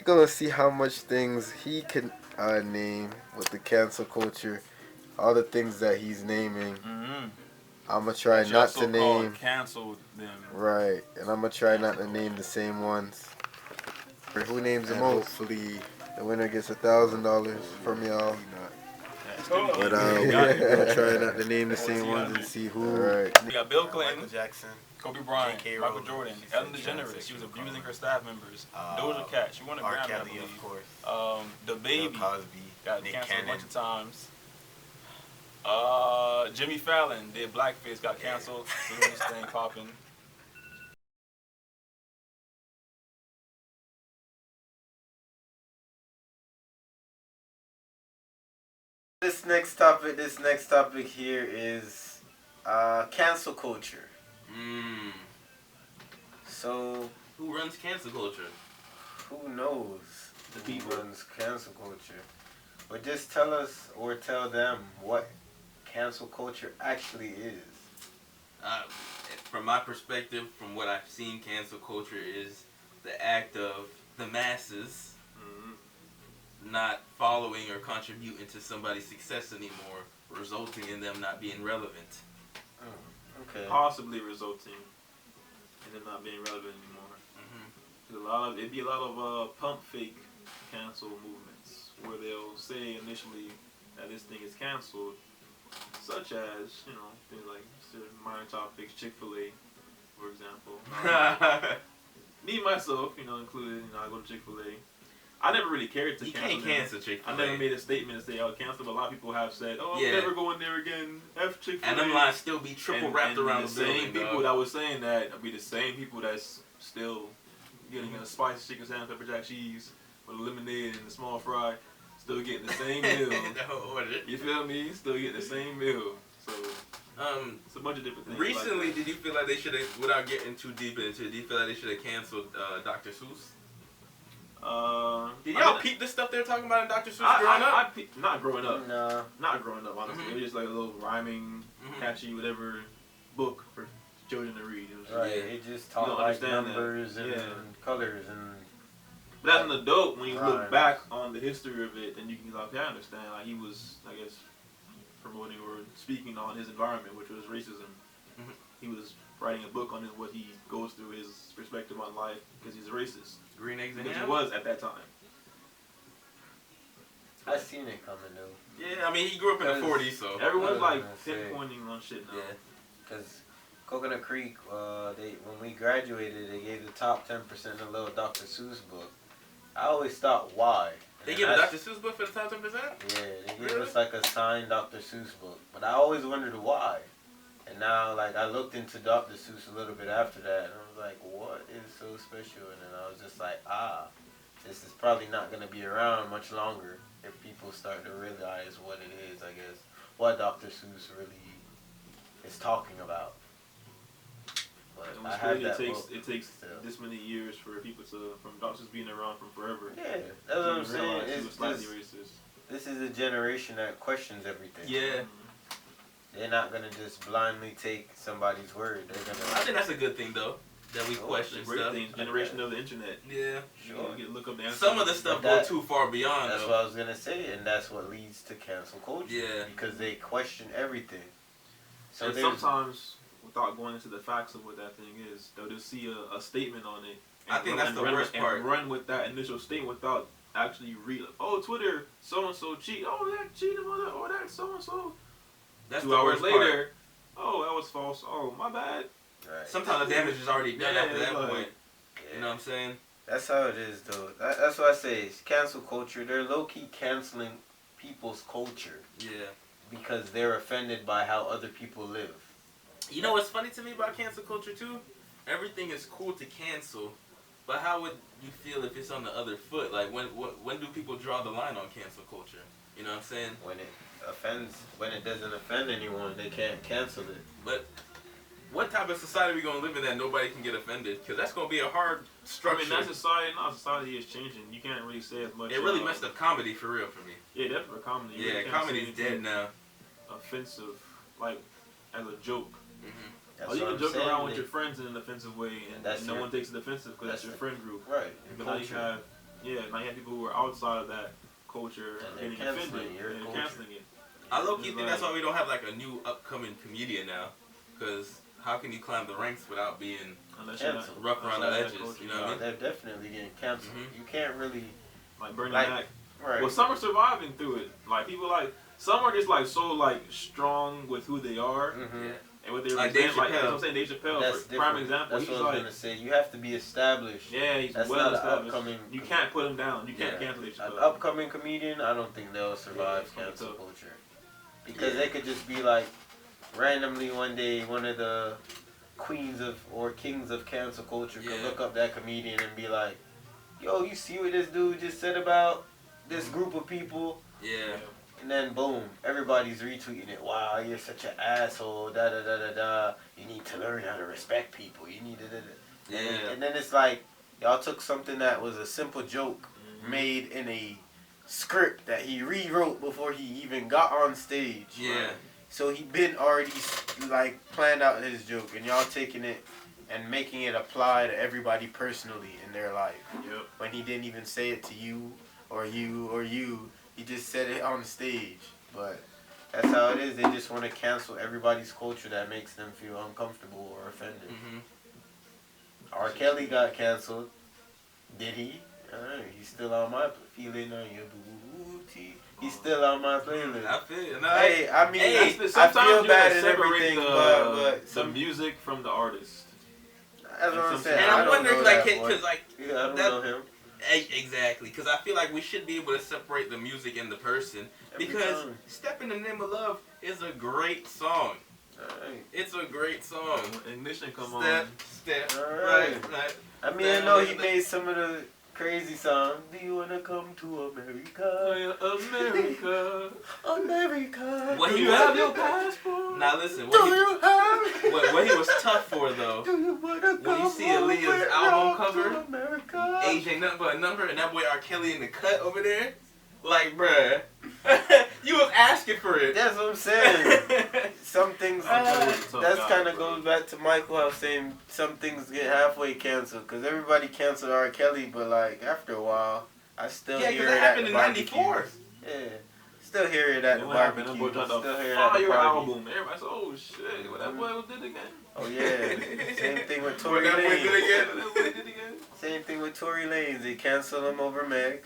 gonna see how much things he can name with the cancel culture. All the things that he's naming. Mm-hmm. I'm gonna try that not to name. Canceled them. Right, and I'm gonna try not to name the same ones. Who names the most? Hopefully, the winner gets $1,000 from y'all. But we're gonna try not to name the same ones and see who. Right. We got Bill Clinton, Michael Jackson, Kobe Bryant, J.K. Michael Rowling, Jordan, Ellen DeGeneres. She was abusing her staff members. Doja Cat, she won a R. Grammy, I Kelly, believe. of course. The Baby Bill Cosby, got Nick canceled Cannon. a bunch of times. Jimmy Fallon did blackface, got canceled. Doing this thing popping. This next topic here is cancel culture. So who runs cancel culture? Who knows The who people. runs cancel culture? But just tell us or tell them what cancel culture actually is. From my perspective, from what I've seen, cancel culture is the act of the masses not following or contributing to somebody's success anymore, resulting in them not being relevant. Okay. Possibly resulting in them not being relevant anymore. It'd be a lot of pump fake cancel movements where they'll say initially that this thing is canceled, such as things like minor topics, Chick-fil-A, for example. Me myself, included. I go to Chick-fil-A. I never really cared to cancel. You can't cancel Chick-fil-A. I never made a statement to say I'll cancel, but a lot of people have said, "Oh, Yeah. I'm never going there again." F Chick-fil-A. And them lines still be triple wrapped around the building. Same people that was saying that will be the same people that's still getting a spicy chicken sandwich, pepper jack cheese with a lemonade and a small fry, still getting the same meal. You feel me? Still getting the same meal. So it's a bunch of different things. Recently, did you feel like they should have, without getting too deep into it, do you feel like they should have canceled Dr. Seuss? Did y'all peep the stuff they were talking about in Dr. Seuss growing up? Not growing up. No. Not growing up, honestly. It was just like a little rhyming, catchy, whatever book for children to read. It was Right. It just taught like numbers and colors and. But as an adult, when you look back on the history of it, then you can understand. Like he was, I guess, promoting or speaking on his environment, which was racism. He was writing a book on what he goes through, his perspective on life, because he's a racist. Green eggs and Because ham? he was at that time. I seen it coming though. Yeah, I mean he grew up in the '40s, so everyone's like pinpointing on shit now. Yeah. Because Coconut Creek, when we graduated, they gave the top 10% of little Dr. Seuss book. I always thought why. They give a Dr. Seuss book for the top 10%? Yeah, they gave us like a signed Dr. Seuss book, but I always wondered why. And now, like, I looked into Dr. Seuss a little bit after that, and I was like, what is so special? And then I was just like, this is probably not going to be around much longer if people start to realize what it is, I guess, what Dr. Seuss really is talking about. But I have that book. It takes this many years for people from Dr. Seuss being around from forever. Yeah, that's what I'm saying. It's slightly racist. This is a generation that questions everything. Yeah. They're not gonna just blindly take somebody's word. They're gonna. I think that's a good thing though, that we question stuff. Generation of the internet. Yeah. Sure. You can look up the answers. Some of the stuff go too far beyond. That's what I was gonna say, and that's what leads to cancel culture. Yeah. Because they question everything. So sometimes, without going into the facts of what that thing is, they'll just see a statement on it. I think that's the worst part. And run with that initial statement without actually read. Oh, Twitter, so and so cheat. Oh, that cheated on that. Oh, that so and so. That's 2 the hours worst later. Oh, that was false. Oh, my bad. Right. Sometimes the damage is already done after that point. Yeah. You know what I'm saying? That's how it is, though. That's what I say. It's cancel culture. They're low-key canceling people's culture. Yeah. Because they're offended by how other people live. You know what's funny to me about cancel culture, too? Everything is cool to cancel, but how would you feel if it's on the other foot? Like, when do people draw the line on cancel culture? You know what I'm saying? When it doesn't offend anyone, they can't cancel it. But what type of society are we going to live in that nobody can get offended? Because that's going to be a hard structure. I mean, society is changing. You can't really say as much. It really messed up comedy for real for me. Yeah, definitely comedy. Yeah, comedy's dead now. Offensive, like, as a joke. That's you what can I'm joke saying. around with your friends in an offensive way, and no one takes it offensive because that's your friend group. Right. But now you have Yeah, now you have people who are outside of that culture And getting they're offended canceling your and culture. canceling it. I low key It's think that's like- why we don't have like a new upcoming comedian now, because how can you climb the ranks without being Unless you're not, Canceled. rough around the outside that edges? culture. You know what I mean? They're definitely getting canceled. Mhm. You can't really Like Bernie Like- Mac. right. Well, some are surviving through it. Like people like some are just like so like strong with who they are Mhm. Yeah. and what they Like represent. Dave Like that's Chappelle. what I'm saying, Dave Chappelle, That's for prime different. example. That's He's what I was like, gonna say. You have to be established. yeah, he's That's well not an established. upcoming. You can't put him down. You can't Yeah. cancel Dave An Chappelle. upcoming comedian, I don't think they'll survive it's gonna be cancel tough. culture, because Yeah. they could just be like randomly one day one of the queens of or kings of cancel culture could Yeah. look up that comedian and be like, "Yo, you see what this dude just said about this group of people?" Yeah. And then boom, everybody's retweeting it. Wow, you're such an asshole. Da da da da da. You need to learn how to respect people. You need to. Da, da. Yeah. And then it's like y'all took something that was a simple joke Mhm. made in a script that he rewrote before he even got on stage. Yeah. So he been already like planned out his joke, and y'all taking it and making it apply to everybody personally in their life. Yep. When he didn't even say it to you or you or you. He just said it on stage. But that's how it is. They just want to cancel everybody's culture that makes them feel uncomfortable or offended. Mhm. R. Kelly got canceled. Did he? He's still on my feeling on your booty. He's still on my playlist. I feel. No, Hey, I mean, Hey, I Sometimes feel you bad gotta and separate everything, the but some music from the artist. that's what I'm saying. and I I'm don't wondering, know like, that boy. because like Yeah, I don't that- know him. exactly, because I feel like we should be able to separate the music and the person. Every Because time. "Step in the Name of Love" is a great song. Alright. It's a great song. When Ignition come Step, on. Alright. right. I mean, I know he made some of the crazy songs. Do you wanna come to America? America. America. What Do he you was- have your passport? Now listen, Do what he, you have? what he was tough for though, Do you wanna when you come see Aaliyah's over album to cover, America? age ain't nothing but a number, and that boy R. Kelly in the cut over there, like bruh, you was asking for it. That's what I'm saying. Some things, Tough that's guy, kind of bro. goes back to Michael. I was saying some things get halfway canceled because everybody canceled R. Kelly, but like after a while, I still Yeah, hear because it that at happened the in '94. barbecues. Yeah, still hear it at the Then what happened? barbecue. That boy dropped Still a hear it at the fire party. album. Everybody said, "Oh shit, what that boy did again?" Oh yeah, same thing with What Tory that boy did Lanez. again? What that boy did again? Same thing with Tory Lanez. They canceled him over Meg.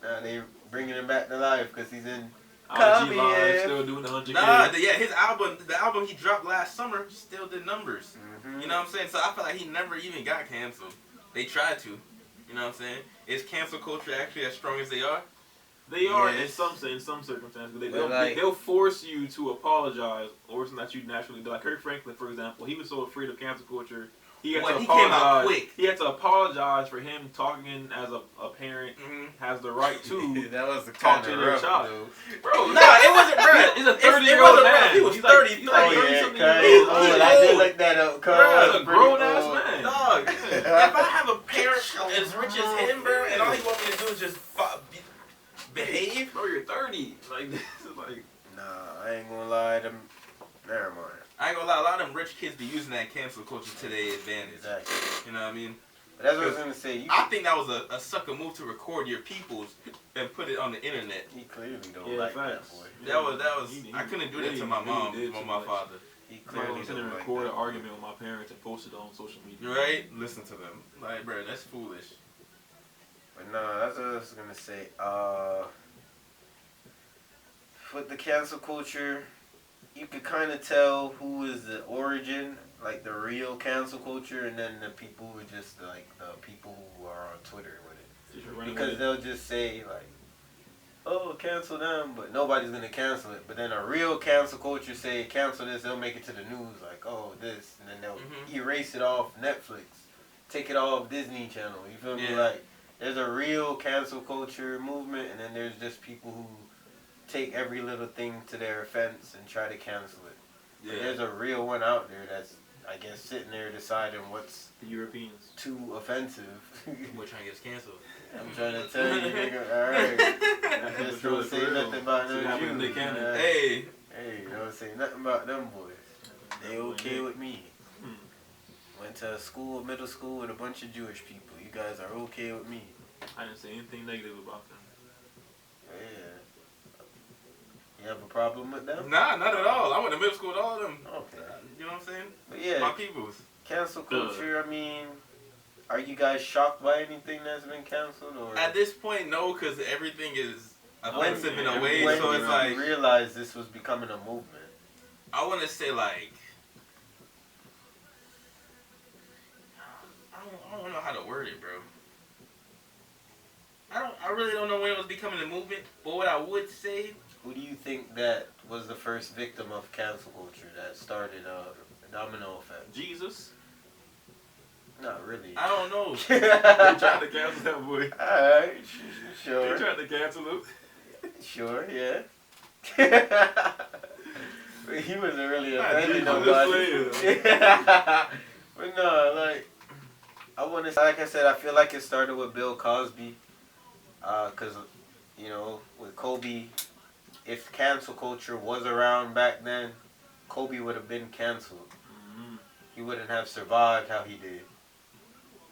Now they bringing him back to life because he's in. Come IG Live here. still doing the 100K. Nah, his album, the album he dropped last summer, still did numbers. Mhm. You know what I'm saying? So I feel like he never even got canceled. They tried to. You know what I'm saying? Is cancel culture actually as strong as they are? They are in Yes. in some circumstances. But They'll, like- they'll force you to apologize or something that you naturally do. Like Kirk Franklin, for example, he was so afraid of cancel culture. He had to He came out apologize. quick. He had to apologize for him talking as a parent Mm-hmm. has the right to. that was the Talk kind to of your rough, child. though. Bro, Nah, it wasn't bro. He's a It 30-year-old wasn't man. rough. He was He's like- 30. he's like Oh 30 yeah, something cuz years he's old. old. He's I did old. look that up. Cuz Bruh, he's a grown ass old. man. Dog, if I have a parent as rich as him, bro, and all he want me to do is just behave. Bro, you're 30. Like this is like. Nah, I ain't gonna lie. Them. Never mind. I ain't gonna lie, a lot of them rich kids be using that cancel culture to their advantage. Exactly. You know what I mean? But that's what I was gonna say. I think that was a sucker move to record your peoples and put it on the internet. He clearly don't Yeah, like facts. that boy. That was. I couldn't do that to my mom did or too my much. father. He I'm clearly gonna sit don't and like record that an boy. argument with my parents and post it on social media. Right? Listen to them. Like, bro, that's foolish. But no, that's what I was gonna say. With the cancel culture, you could kind of tell who is the origin, like the real cancel culture, and then the people who are just like the people who are on Twitter with it. Just running Because with it. they'll just say like, "Oh, cancel them," but nobody's gonna cancel it. But then a real cancel culture say, "Cancel this," they'll make it to the news like, "Oh, this," and then they'll erase it off Netflix, take it off Disney Channel. You feel me? Yeah. Like, there's a real cancel culture movement, and then there's just people who take every little thing to their offense and try to cancel it. But there's a real one out there that's, I guess, sitting there deciding what's The Europeans. too offensive. We're trying to get us canceled. I'm trying to tell you, nigga. Alright. Just don't say nothing about See them what happens if Jews. they can. man. Hey, Hey, don't say nothing about them boys. They okay with me. Went to a school, middle school, with a bunch of Jewish people. You guys are okay with me. I didn't say anything negative about them. Yeah. You have a problem with them? Nah, not at all. I went to middle school with all of them. Okay. You know what I'm saying? But yeah, My peoples. cancel culture, I mean, are you guys shocked by anything that's been canceled? Or At this point, no, because everything is offensive in a way. when So did it's you like, realize this was becoming a movement? I want to say like, I don't know how to word it, bro. I really don't know when it was becoming a movement. But what I would say, Who do you think that was the first victim of cancel culture that started a domino effect? Jesus. Not really. I don't know. They tried to cancel that boy. Alright, They sure. tried to cancel him. Sure, yeah. He wasn't really Nah, offending Jesus, nobody. this But no, like, I want to, like I said, I feel like it started with Bill Cosby. Because, you know, with Kobe, if cancel culture was around back then, Kobe would have been canceled. Mm-hmm. He wouldn't have survived how he did.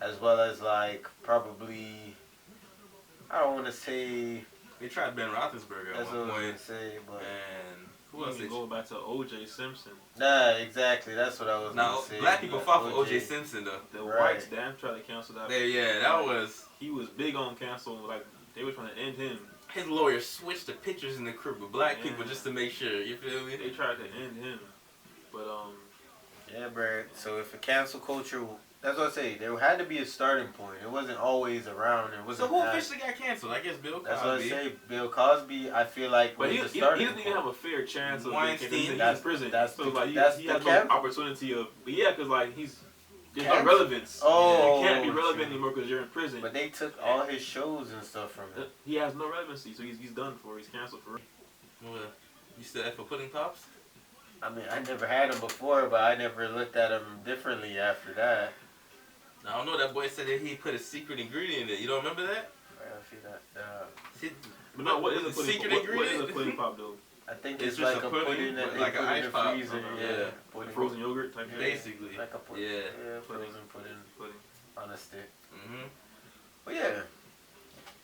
As well as, like, probably, I don't want to say, They tried Ben Roethlisberger at that's one what I was going point. to say, but. And who You else? can go back to O.J. Simpson. Nah, exactly. That's what I was Now, going to say. black people fought for O.J. O.J. Simpson, though. The Right. whites, damn, tried to cancel that. Yeah, that was... He was big on cancel. Like, they were trying to end him. His lawyer switched the pictures in the crib with black Yeah. people just to make sure, you feel me? They tried to end him. But, Yeah, bro. So if a cancel culture, that's what I say. There had to be a starting point. It wasn't always around. It So wasn't. who that. officially got canceled? I guess Bill Cosby. That's what I say. Bill Cosby. I feel like but was he the starting doesn't even point. have a fair chance of Weinstein, being he's that's- in prison. that's so the- like that's he the has cap- no opportunity of. But yeah, because like there's no Cancel? relevance. Oh, you can't be relevant true. anymore because you're in prison. But they took all his shows and stuff from him. He has no relevancy, so he's done for. He's canceled for. Well, you still F for Pudding Pops? I mean, I never had him before, but I never looked at him differently after that. I don't know. That boy said that he put a secret ingredient in it. You don't remember that? I feel that. See, But no, what is a the pudding? secret What is ingredient? a pudding pop though? I think It's it's, just like a a pudding, pudding that but they like put an in ice the pop. freezer. Yeah. Pudding. Frozen yogurt type. Basically. Like a pudding. Yeah. Yeah, frozen pudding Pudding. on a stick. Mm-hmm. But yeah.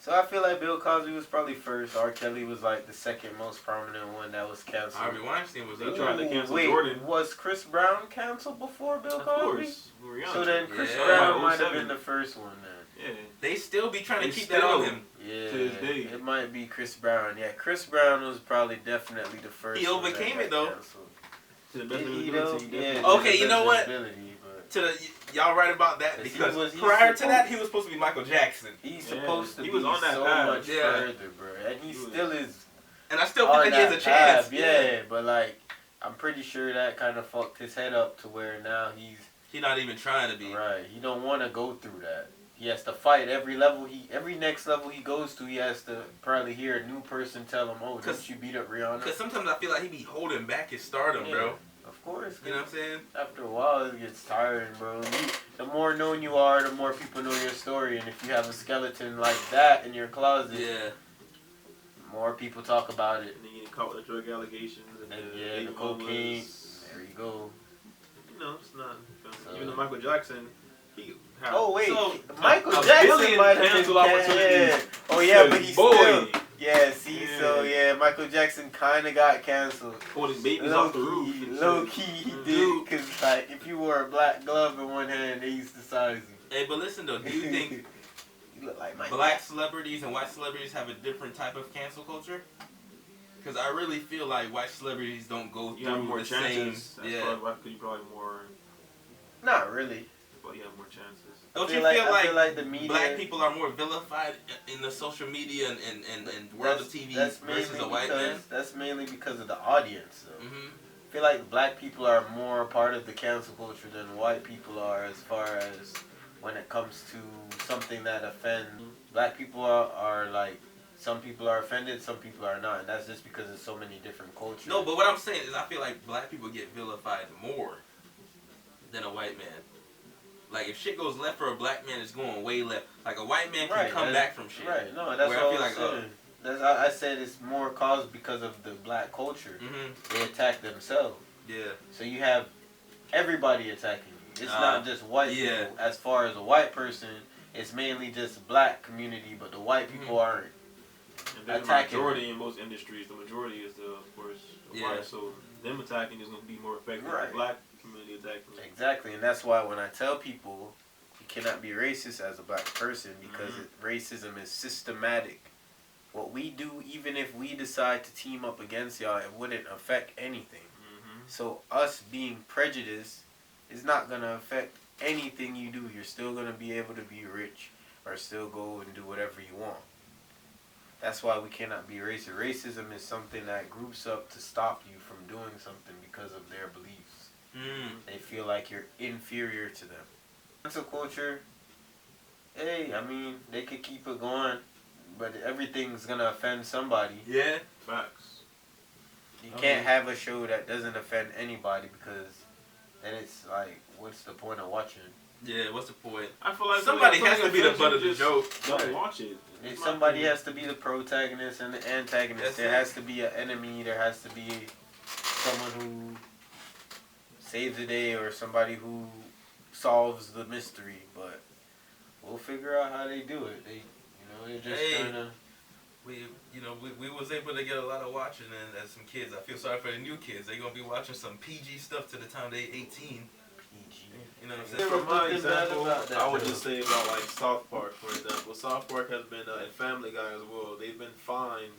So I feel like Bill Cosby was probably first. R. Kelly was like the second most prominent one that was canceled. Harvey Weinstein was They up tried there. to cancel wait, Jordan. was Chris Brown canceled before Bill Of Cosby? course. Rihanna. So then Chris Yeah. Brown might have 07. been the first one then. Yeah. They still be trying to They keep that on still- him. Yeah, To this day. it might be Chris Brown. Yeah, Chris Brown was probably definitely the first. He one that overcame got it, though. canceled. To the best of Did his he, though? ability. Yeah, definitely. Okay, to the you know best what? of his ability, but To the y'all right about that Yes, he because was- he's prior to that supposed- he was supposed to be Michael Jackson, he's Yeah, supposed to he be was on that so path. much Yeah. further, bro, and he He was- still is. and I still on think that he has a that chance. path, yeah, but like I'm pretty sure that kind of fucked his head up to where now he's He's not even trying to be. right. He don't want to go through that. He has to fight every level. Every next level he goes to, he has to probably hear a new person tell him, "Oh, didn't you beat up Rihanna?" Because sometimes I feel like he be holding back his stardom, Yeah, bro. Of course, You know what I'm saying? after a while it gets tiring, bro. The more known you are, the more people know your story, and if you have a skeleton like that in your closet, Yeah. more people talk about it. And then getting caught with the drug allegations and And the yeah, the baby cocaine. mamas. There you go. You know, it's not. So- Even though Michael Jackson, he. had- Oh wait, So, Michael a Jackson billion might have cancel been opportunities. yeah. Oh yeah, but he Boy. still. Yeah, see, Yeah. so yeah, Michael Jackson kind of got canceled. Holding babies Low off the roof. key, and low shit. key, he Mhm. did. Cause like, if you wore a black glove in one hand, they used to size you. Hey, but listen though, do you think You look like Michael. black celebrities and white celebrities have a different type of cancel culture? Because I really feel like white celebrities don't go You have through more the chances. same. That's Yeah. probably why you probably more. Not really. But you have more chances. Don't I you feel feel I feel like like the media. black people are more vilified in the social media and world of TV that's versus mainly a white because, man? That's mainly because of the audience, though. Mm-hmm. I feel like black people are more a part of the cancel culture than white people are as far as when it comes to something that offends. Black people are like, some people are offended, some people are not, and that's just because there's so many different cultures. No, but what I'm saying is I feel like black people get vilified more than a white man. Like, if shit goes left for a black man, it's going way left. Like, a white man can come back from shit. Right, no, that's Where I what feel I like, was saying. That's, I said it's more caused because of the black culture. Mm-hmm. They attack themselves. Yeah. So you have everybody attacking you. It's not just white yeah. people. As far as a white person, it's mainly just black community, but the white people aren't And then the attacking. majority in most industries, the majority is of course, white. So them attacking is going to be more effective than the black community attacking. Exactly, and that's why when I tell people you cannot be racist as a black person because racism is systematic. What we do, even if we decide to team up against y'all, it wouldn't affect anything. So us being prejudiced is not going to affect anything you do. You're still going to be able to be rich or still go and do whatever you want. That's why we cannot be racist. Racism is something that groups up to stop you from doing something because of their beliefs. They feel like you're inferior to them. Cancel culture, hey, I mean, they could keep it going, but everything's going to offend somebody. Yeah, facts. You can't have a show that doesn't offend anybody because then it's like, what's the point of watching? Yeah, what's the point? I feel like somebody has to be the butt of the joke. Don't watch it. Somebody has to be the protagonist and the antagonist. There has to be an enemy. There has to be someone who saves the day or somebody who solves the mystery. But we'll figure out how they do it. They're just trying to. We was able to get a lot of watching, and as some kids, I feel sorry for the new kids. They're gonna be watching some PG stuff to the time they 18. PG. You know what I'm saying? For my example, I would just say about like South Park, for example. South Park has been, and Family Guy as well, they've been fined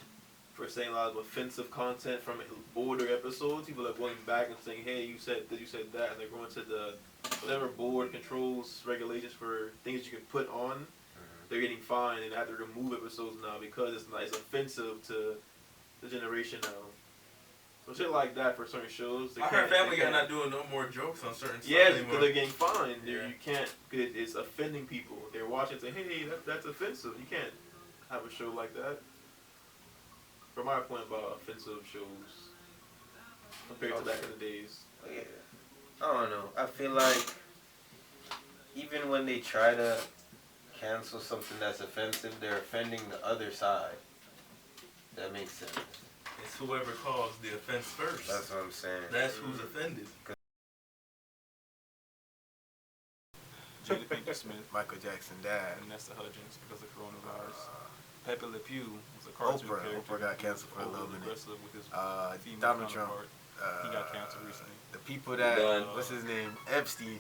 for saying a lot of offensive content from older episodes. People are going back and saying, hey, you said that, and they're going to the whatever board controls regulations for things you can put on. They're getting fined and have to remove episodes now because it's offensive to the generation now. So shit like that for certain shows. I heard Family Guy not doing no more jokes on certain stuff anymore. Because they're getting fined. Yeah. You can't. It's offending people. They're watching and say, hey, that's offensive. You can't have a show like that. From my point about offensive shows compared to back in the days. Yeah. I don't know. I feel like even when they try to cancel something that's offensive, they're offending the other side. That makes sense. It's whoever caused the offense first. That's what I'm saying. That's who's offended. Jada Pinkett Smith, Michael Jackson died. Vanessa Hudgens because of coronavirus. Pepe Le Pew was a cartoon character. Oprah got canceled for a little minute. With his Donald Trump. He got canceled recently. The people that what's his name? Epstein.